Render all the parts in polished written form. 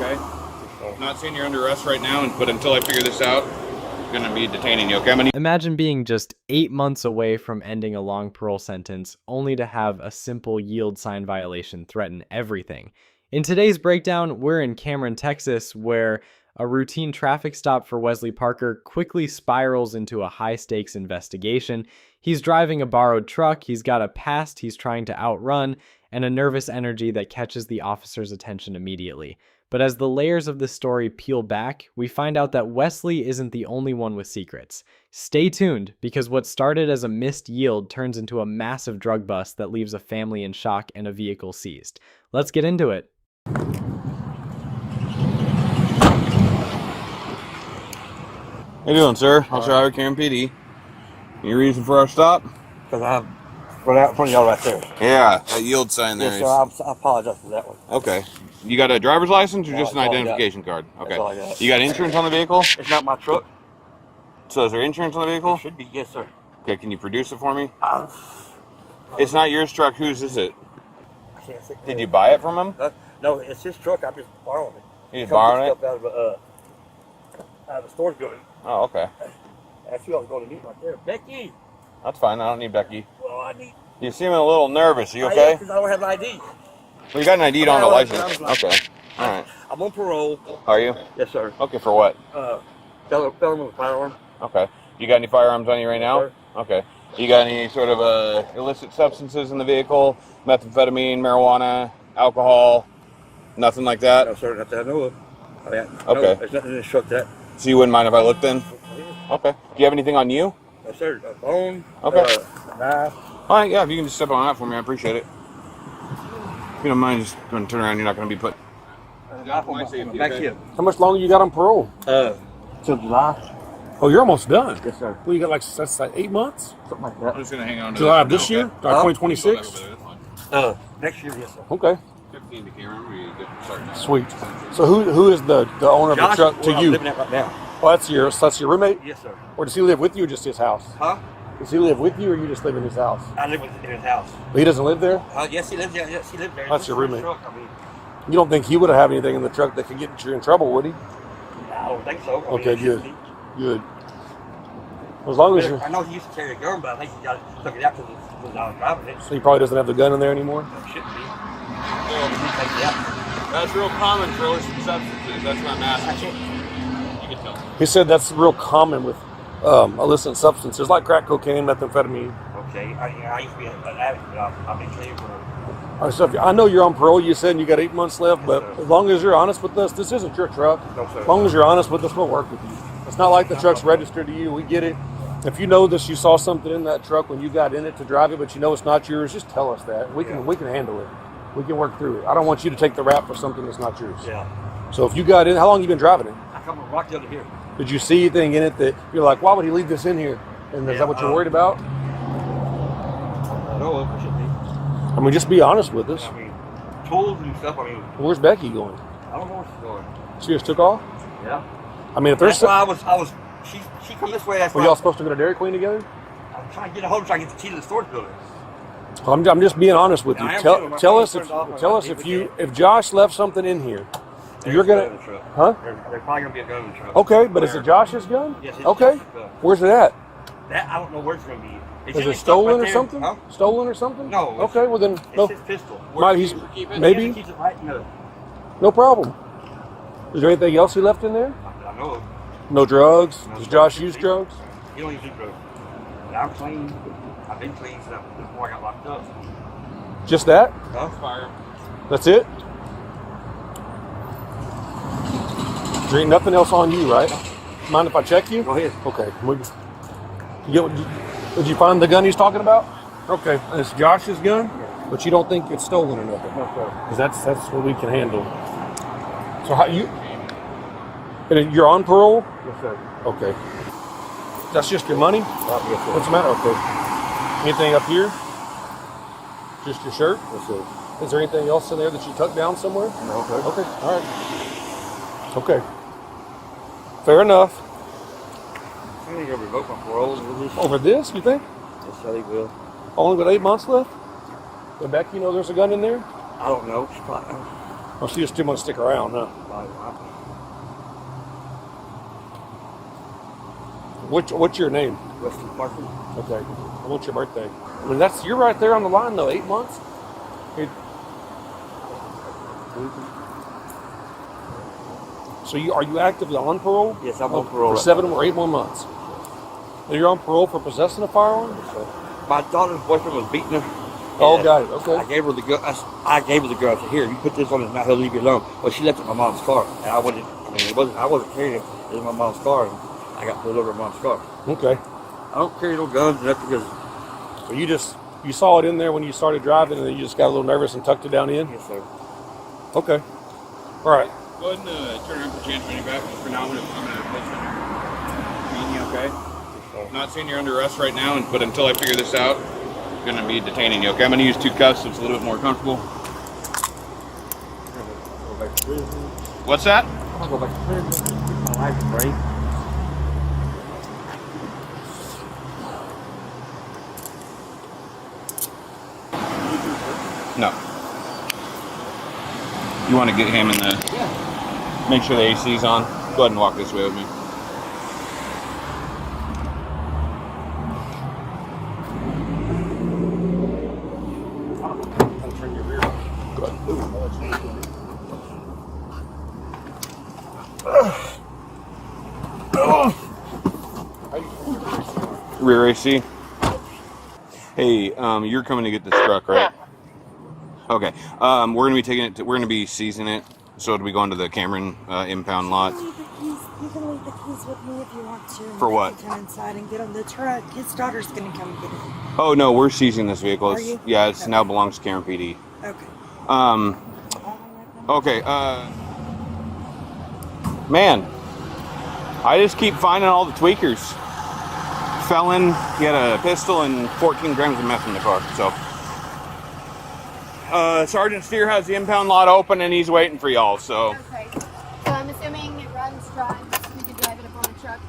okay? Not saying you're under arrest right now, but until I figure this out, I'm going to be detaining you, okay? Imagine being just 8 months away from ending a long parole sentence, only to have a simple yield sign violation threaten everything. In today's breakdown, we're in Cameron, Texas, where a routine traffic stop for Wesley Parker quickly spirals into a high-stakes investigation. He's driving a borrowed truck, he's got a past he's trying to outrun, and a nervous energy that catches the officer's attention immediately. But as the layers of this story peel back, we find out that Wesley isn't the only one with secrets. Stay tuned, because what started as a missed yield turns into a massive drug bust that leaves a family in shock and a vehicle seized. Let's get into it. How you doing, sir? Officer Howard, Cameron PD. Any reason for our stop? Because I have run out in front of y'all right there. Yeah, that yield sign there. Yes, sir, I apologize for that one. Okay. You got a driver's license or No, just an that's all I identification card? Okay. That's all I got. You got insurance on the vehicle? It's not my truck. So is there insurance on the vehicle? It should be, yes, sir. Okay, can you produce it for me? It's not yours truck. Whose is it? I can't say. Did you buy it from him? No, it's his truck. I'm just borrowing it. You just borrowing it? Out of the storage building. Oh, okay. That's who I was going to meet right there. Becky! That's fine. I don't need Becky. Well, I need... You seem a little nervous. Are you okay? Because I don't have an ID. Well, you got an ID on the license. Okay. All right. I'm on parole. Are you? Yes, sir. Okay, for what? Felon with a firearm. Okay. You got any firearms on you right now? Yes, sir. Okay. You got any sort of illicit substances in the vehicle? Methamphetamine, marijuana, alcohol? Nothing like that? No, sir, not that I know of. Okay. No, there's nothing in this truck that. So you wouldn't mind if I looked in? Okay. Do you have anything on you? No, sir. A phone. Okay. Knife. All right, yeah, if you can just step on that for me, I appreciate it. If you don't mind just going to turn around, you're not going to be put... Back here. How much longer you got on parole? Till July. Oh, you're almost done. Yes, sir. Well, you got that's like 8 months? Something like I'm that. just going to hang on to July this of this for now, year? okay? 2026? Next year, yes, sir. Okay, 15 to Cameron, we get started now. sweet. So who is the owner of the Josh, truck to where I'm you? living at right now. Oh, that's your roommate? Yes, sir. Or does he live with you or just his house? Huh? Does he live with you or you just live in his house? I live in his house. He doesn't live there? Yes, he lives there. Yes, he lives there. That's your roommate. Truck, I mean, You don't think he would have anything in the truck that could get you in trouble, would he? I don't think so. Okay, good. Good. As long as you're... I know he used to carry a gun, but I think he took it out because I was driving it. So he probably doesn't have the gun in there anymore? It shouldn't be. Well, he take it out. That's real common for illicit substances. That's what I'm asking. You can tell. He said that's real common with illicit substances like crack cocaine, methamphetamine. Okay, I used to be an addict, but I've been clean for... All right, so I know you're on parole. You said you got 8 months left, but Yes, sir. as long as you're honest with us, this isn't your truck. No, sir. As long as you're honest with us, we'll work with you. It's not like the truck's registered to you. We get it. If you know this, you saw something in that truck when you got in it to drive it, but you know it's not yours, just tell us that. We can handle it. We can work through it. I don't want you to take the rap for something that's not yours. Yeah. So if you got in, how long you been driving it? I come from Rockdale to here. Did you see anything in it that you're like, why would he leave this in here? And is that what you're worried about? No, it should be. I mean, just be honest with us. I mean, tools and stuff, I mean, Where's Becky going? I don't know where she's going. She just took off? Yeah. I mean, if there's That's why I was, she come this way, that's were why y'all supposed to go to Dairy Queen together? I'm trying to get a hold of her, trying to get the key to the storage building. I'm just being honest with you. I am Tell, too. My tell phone us turns off, if Josh left something in here, you're There's a gun gonna, in the truck. huh? There's probably gonna be a gun in the truck. Okay, but is it Josh's gun? Yes, it's Okay. Josh's gun. Where's it at? That I don't know where it's gonna be. It's Is in it his truck stolen right or there. something? Huh? Stolen or something? No, it's- Okay, well then, It's no. his pistol. Might he's He maybe keeps it right in the. no problem. Is there anything else he left in there? I know of. No drugs. No Does drugs. Josh use drugs? He don't use drugs. But I'm clean. I've been clean since before I got locked up. Just that? Huh? Fire. That's it? There ain't nothing else on you, right? Mind if I check you? Go ahead. Okay. Did you find the gun he's talking about? Okay. And it's Josh's gun, but you don't think it's stolen or nothing? No, sir. Because that's what we can handle. So how you? And you're on parole? Yes, sir. Okay. That's just your money? Yes, sir. What's the matter? Okay. Anything up here? Just your shirt? Yes, sir. Is there anything else in there that you tucked down somewhere? No, sir. Okay. All right. Okay. Fair enough. I think he'll revoke my parole. Over this, you think? Yes, sir, he will. Only with 8 months left? Did Becky know there's a gun in there? I don't know. She probably, Oh, so you just didn't want to stick around, huh? What's your name? Weston Parker. Okay. What's your birthday? I mean, you're right there on the line though. 8 months. So are you actively on parole? Yes, I'm on parole. For 7 or 8 more months. And you're on parole for possessing a firearm? My daughter's boyfriend was beating her. Oh, got it. Okay. I gave her the gun. I gave her the gun. I said, "Here, you put this on his mouth. He'll leave you alone." Well, she left it in my mom's car, and I wasn't carrying it. It was my mom's car, and I got pulled over in mom's car. Okay. I don't carry no guns or nothing because. So you saw it in there when you started driving, and then you just got a little nervous and tucked it down in? Yes, sir. Okay. All right. Go ahead and turn around, put your hands behind your back. Just for now, I'm going to place you on your okay? I'm not saying you're under arrest right now, but until I figure this out, I'm going to be detaining you, okay? I'm going to use 2 cuffs so it's a little bit more comfortable. Go back to prison. What's that? I'll go back to prison. My life's break. No. You want to get him in the... Yeah. Make sure the AC's on. Go ahead and walk this way with me. Turn your rear. Go ahead. Rear AC. Hey, you're coming to get this truck, right? Okay. We're gonna be taking it. We're gonna be seizing it. So do we go into the Cameron impound lot? You can leave the keys with me if you want to. For what? Come inside and get on the truck. His daughter's gonna come get it. Oh no, we're seizing this vehicle. Are you? Yeah, it Okay. now belongs to Cameron PD. Okay. Okay. Man, I just keep finding all the tweakers. Felon, he had a pistol and 14 grams of meth in the car. So, Sergeant Steer has the impound lot open and he's waiting for y'all. So, Okay. So I'm assuming it drives. We could drive it up on a truck.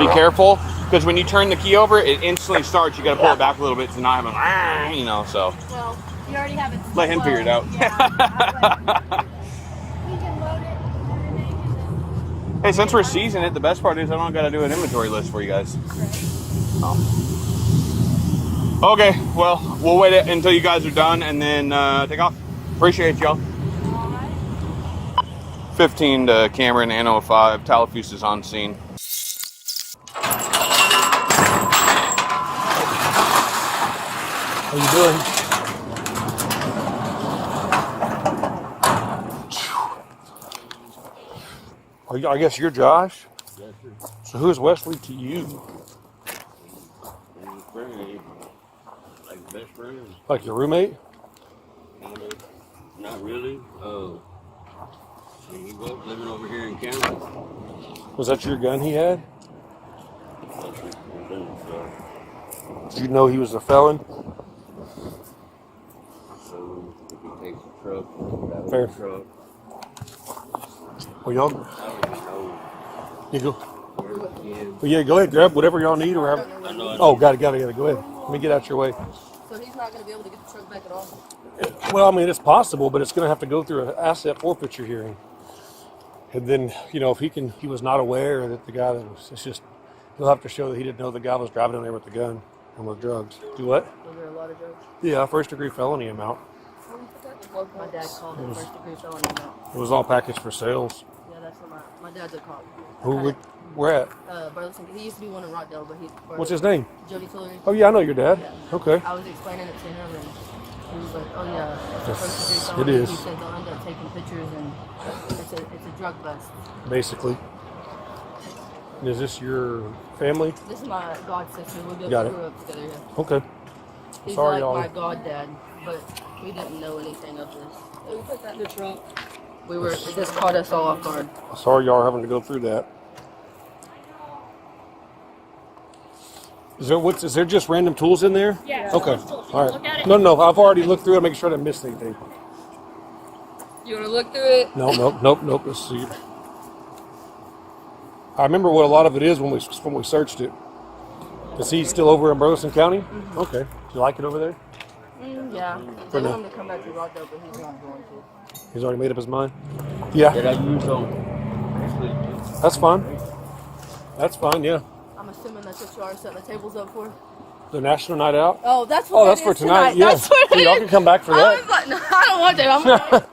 be careful because when you turn the key over, it instantly starts. You got to pull it back a little bit to not have a, so. Well, you already have it. Let him figure it out. Yeah. We can load it. Hey, since we're seizing it, the best part is I don't got to do an inventory list for you guys. Oh. Okay, well, we'll wait until you guys are done and then take off. Appreciate y'all. 15 to Cameron and 05. Talafuse is on scene. How you doing? I guess you're Josh? Yes, sir. So who's Wesley to you? Like best friend. Like your roommate? Not really. He was living over here in Canada. Was that your gun he had? Did you know he was a felon? So if he takes a truck, drive Fair. a truck. Well, y'all, I don't even know you go. where he is. Well, yeah, go ahead, grab whatever y'all need or have. I know. Oh, got it. Go ahead. Let me get out your way. So he's not going to be able to get the truck back at all? Well, I mean, it's possible, but it's going to have to go through an asset forfeiture hearing. And then, if he was not aware that the guy he'll have to show that he didn't know the guy was driving in there with the gun and with drugs. Do what? Was there a lot of drugs? Yeah, first-degree felony amount. My dad called it first degree felony amount. It was all packaged for sales. Yeah, that's what my dad's a cop. Where at? Burleson. He used to be one in Rockdale, but he's. What's his name? Jody Tillery. Oh, yeah, I know your dad. Yeah. Okay. I was explaining it to him, and he was like, "Oh yeah, it's a Yes, first degree it felony." is. He said they'll end up taking pictures, and it's a drug bust. Basically. And is this your family? This is my god sister. We both Got it. grew up together. Yeah. Okay. He's Sorry, like y'all. my god dad, but we didn't know anything of this. So we put that in the trunk. It just caught us all off guard. Sorry y'all are having to go through that. Is there just random tools in there? Yeah. Okay. Tools. All Look at right. it. No, I've already looked through it, make sure I didn't miss anything. You want to look through it? Nope. Let's see. I remember what a lot of it is when we searched it. Is he still over in Burleson County? Mm-hmm. Okay. You like it over there? Yeah. For They now. want him to come back to Rockdale, but he's not going to. He's already made up his mind? Yeah. That I use on. That's fine. That's fine, yeah. I'm assuming that's what you are setting the tables up for. The National Night Out? Oh, that's what That's it for is tonight, yeah. That's what it Y'all is. can come back for I that. was like, no, I don't want to. I'm okay.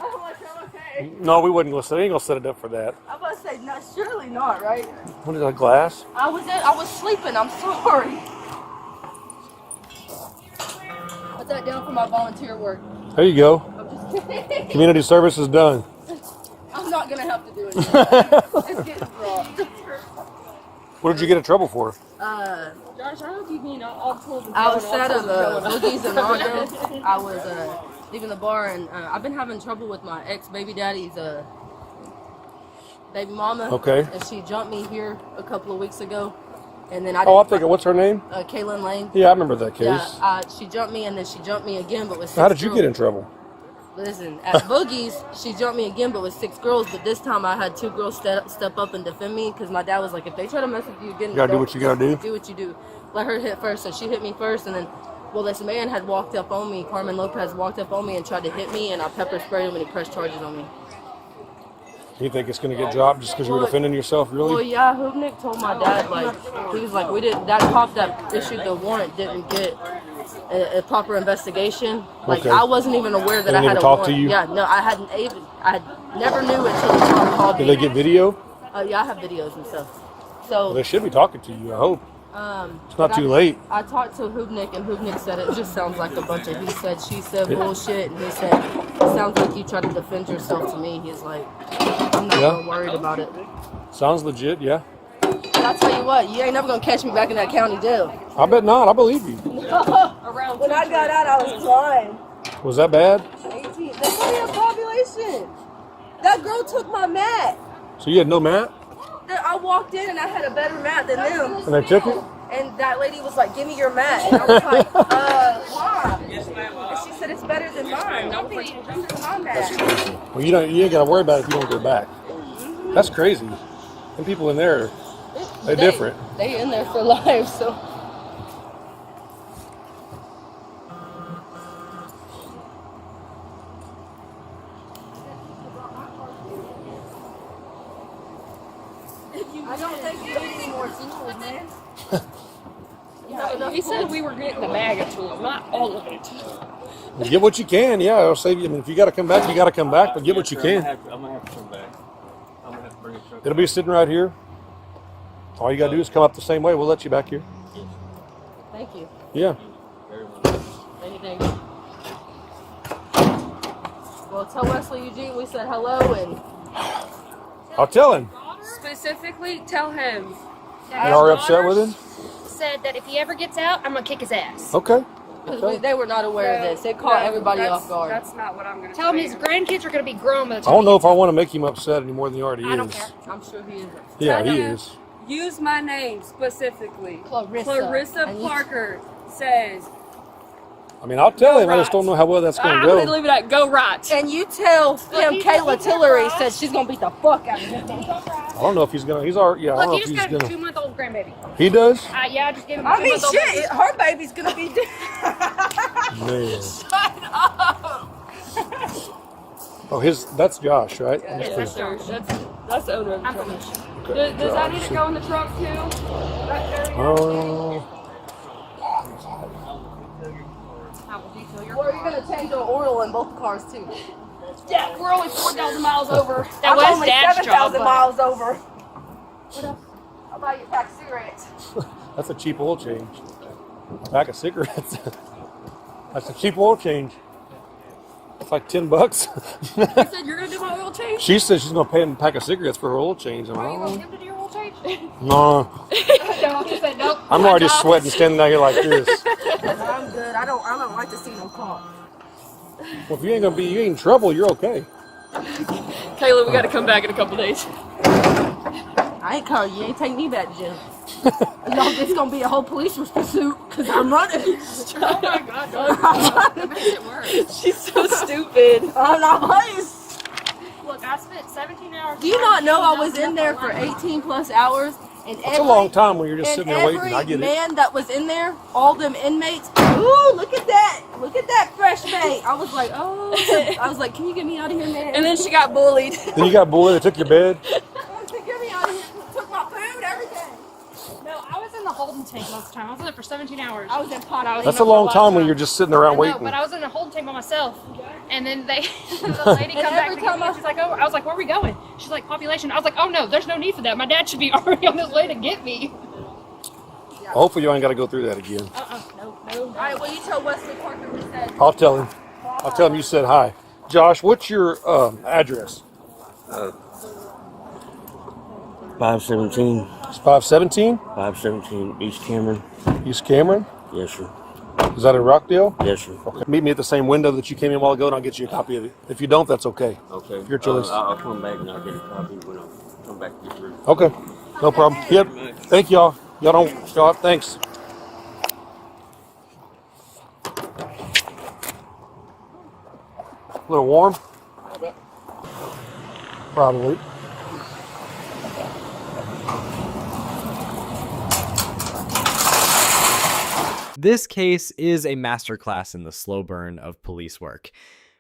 I'm okay. No, we wouldn't listen. I ain't gonna set it up for that. I'm about to say, no, surely not, right? What is that, glass? I was sleeping. I'm sorry. Put that down for my volunteer work. There you go. I'm just kidding. Community service is done. I'm not gonna have to do it. It's getting rough. What did you get in trouble for? Josh, I hope you mean all 12 and I was 12 sat and at all 12 Boogie's in Rondo. I was leaving the bar, and I've been having trouble with my ex-baby daddy's baby mama. Okay. And she jumped me here a couple of weeks ago. And then I'm thinking, what's her name? Kaylin Lane. Yeah, I remember that case. Yeah, she jumped me, and then she jumped me again, but with 6 How did you girls. get in trouble? Listen, at Boogie's, she jumped me again, but with 6 girls. But this time, I had 2 girls step up and defend me, because my dad was like, if they try to mess with you again, You gotta do what you gotta do. Do what you do. Let her hit first. So she hit me first, and then, well, this man had walked up on me. Carmen Lopez walked up on me and tried to hit me, and I pepper sprayed him, and he pressed charges on me. You think it's gonna get dropped just because you were Well, defending yourself, Well, really? yeah, Hubnik told my dad, like, he was like, that cop that issued the warrant didn't get a proper investigation. Like, Okay. I wasn't even aware that They I didn't had a even talk warrant. to you? Yeah, no, I never knew until the cop called Did me. they get video? Yeah, I have videos and stuff. Well, So, they should be talking to you, I hope. It's not too late. I talked to Hubnik, and Hubnik said it just sounds like a bunch of he said, she said bullshit. And he said, it sounds like you try to defend yourself to me. He's like, I'm not Yeah. even worried about it. Sounds legit, yeah. But I tell you what, you ain't never gonna catch me back in that county jail. I bet not. I believe you. When I got out, I was flying. Was that bad? 18. That's only a population. That girl took my mat. So you had no mat? I walked in and I had a better mat than them. And they took it? And that lady was like, give me your mat. And I was like, why? And she said, it's better than mine. I was like, this is my mat. Well, you ain't gotta worry about it if you don't go back. That's crazy. And people in there, they're different. They in there for life, so. I don't think you need any more tools, man. He said we were getting the MAGA tool, not all of it. Get what you can, yeah. It'll save you. I mean, if you gotta come back, you gotta come back, but get what you can. I'm gonna have to come back. I'm gonna have to bring a truck. It'll be sitting right here. All you gotta do is come up the same way. We'll let you back here. Thank you. Yeah. Anything. Well, tell Wesley Eugene we said hello, and I'll tell him. Specifically, tell him. You are upset with him? Said that if he ever gets out, I'm gonna kick his ass. Okay. because they were not aware of this. It caught everybody off guard. That's not what I'm going to Tell him his grandkids are gonna be grown by the I time don't know he if I want to make him upset any more than he already is. I don't care. I'm sure he is. Yeah, he Tell him. is. Use my name specifically. Clarissa. And you- Parker says. I mean, I'll tell him. I just right. don't know how well that's going I'm to going to go. leave it at go right. And you tell him Kayla Tillery says she's gonna beat the fuck out of him. I don't know if he's going to. He's already. Yeah, I don't Look, know he if just he's got a going to. 2-month-old grandbaby. He does? Yeah, I just gave him a I mean, 2-month-old shit, baby. her baby's gonna be dead. Man. Shut up. Oh, that's Josh, right? Yes, sir. That's the owner of the I'm truck. finished. Does that need to go in the truck too? Oh. I will detail your Or are you gonna change the oil in both cars too? Yeah, we're only 4,000 miles over. That I'm was only Dad's 7,000 job, miles over. What else? I'll buy you a pack of cigarettes. That's a cheap oil change. A pack of cigarettes. That's a cheap oil change. It's like $10. You said you're going to do my oil change? She says she's going to pay him a pack of cigarettes for her oil change. I'm Are you gonna like, give him to do your whole change? no. No, I just said nope. I'm My already job. sweating standing out here like this. I'm good. I don't like to see no cop. Well, if you ain't going to be, you ain't in trouble, you're okay. Kayla, we got to come back in a couple days. I ain't calling you. Ain't take me back to jail. No, it's gonna be a whole police pursuit because I'm running. Oh my God, That makes it worse. she's so stupid. I'm not playing. Look, look, I spent 17 hours. Do you not know I was in there for 18 plus hours? And It's a long time when you're just sitting there waiting. I every get it. man that was in there, all them inmates, ooh, look at that fresh bait. I was like, oh, I was like, can you get me out of here, man? And then she got bullied. Then you got bullied. They took your bed. Get me out of here. Took my food, everything. No, I was in the holding tank most of the time. I was in there for 17 hours. I was in pot. I was That's in a there for long lot time of when you're just sitting around No, waiting. but I was in the holding tank by myself. And then they, the lady come back every to get time me. She's like, oh, I was like, where are we going? She's like, population. I was like, oh no, there's no need for that. My dad should be already on his way to get me. Hopefully you ain't got to go through that again. No. All right, well, you tell Wesley Parker we said. I'll tell him. I'll tell him you said hi. Josh, what's your address? 517, It's 517 517 East Cameron. East Cameron. Yes, sir. Is that in Rockdale? Yes, sir. Okay. Meet me at the same window that you came in a while ago, and I'll get you a copy of it. If you don't, that's okay. Okay. Your choice. I'll come back and I'll get a copy when I come back to get through. Okay. No problem. Yep. Thank y'all. Y'all don't stop. Thanks. A little warm? Probably. This case is a masterclass in the slow burn of police work.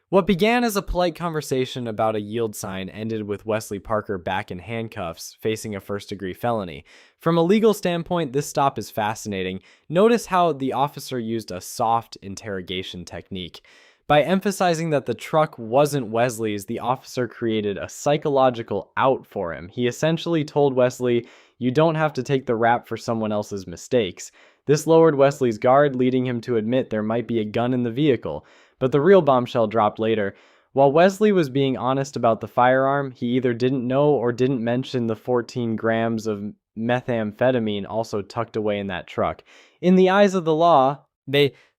What began as a polite conversation about a yield sign ended with Wesley Parker back in handcuffs, facing a first-degree felony. From a legal standpoint, this stop is fascinating. Notice how the officer used a soft interrogation technique. By emphasizing that the truck wasn't Wesley's, the officer created a psychological out for him. He essentially told Wesley, "You don't have to take the rap for someone else's mistakes." This lowered Wesley's guard, leading him to admit there might be a gun in the vehicle. But the real bombshell dropped later. While Wesley was being honest about the firearm, he either didn't know or didn't mention the 14 grams of methamphetamine also tucked away in that truck. In the eyes of the law,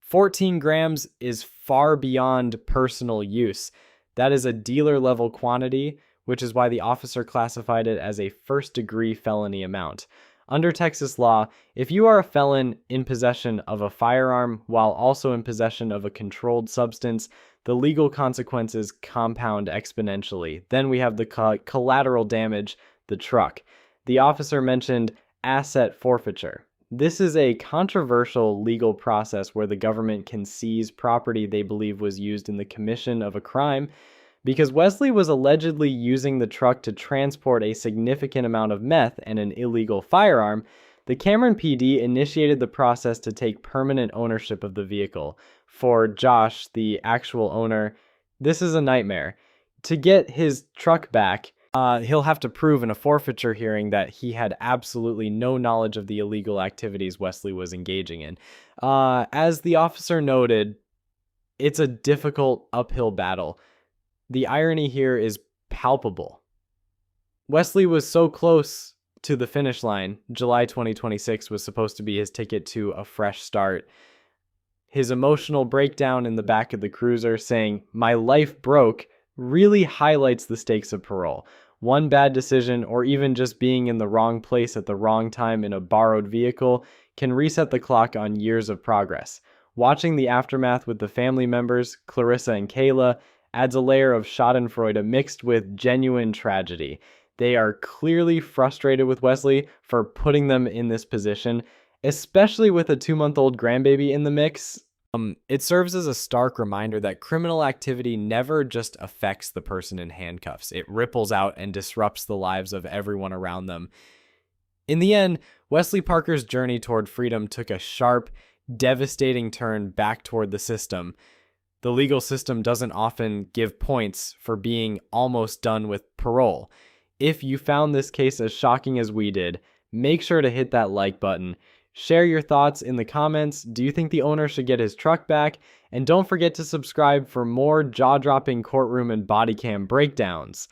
14 grams is far beyond personal use. That is a dealer-level quantity, which is why the officer classified it as a first-degree felony amount. Under Texas law, if you are a felon in possession of a firearm while also in possession of a controlled substance, the legal consequences compound exponentially. Then we have the collateral damage, the truck. The officer mentioned asset forfeiture. This is a controversial legal process where the government can seize property they believe was used in the commission of a crime. Because Wesley was allegedly using the truck to transport a significant amount of meth and an illegal firearm, the Cameron PD initiated the process to take permanent ownership of the vehicle. For Josh, the actual owner, this is a nightmare. To get his truck back, he'll have to prove in a forfeiture hearing that he had absolutely no knowledge of the illegal activities Wesley was engaging in. As the officer noted, it's a difficult uphill battle. The irony here is palpable. Wesley was so close to the finish line. July 2026 was supposed to be his ticket to a fresh start. His emotional breakdown in the back of the cruiser saying, "My life broke," really highlights the stakes of parole. One bad decision, or even just being in the wrong place at the wrong time in a borrowed vehicle, can reset the clock on years of progress. Watching the aftermath with the family members, Clarissa and Kayla, adds a layer of schadenfreude mixed with genuine tragedy. They are clearly frustrated with Wesley for putting them in this position, especially with a 2-month-old grandbaby in the mix. It serves as a stark reminder that criminal activity never just affects the person in handcuffs. It ripples out and disrupts the lives of everyone around them. In the end, Wesley Parker's journey toward freedom took a sharp, devastating turn back toward the system. The legal system doesn't often give points for being almost done with parole. If you found this case as shocking as we did, make sure to hit that like button. Share your thoughts in the comments. Do you think the owner should get his truck back? And don't forget to subscribe for more jaw-dropping courtroom and body cam breakdowns.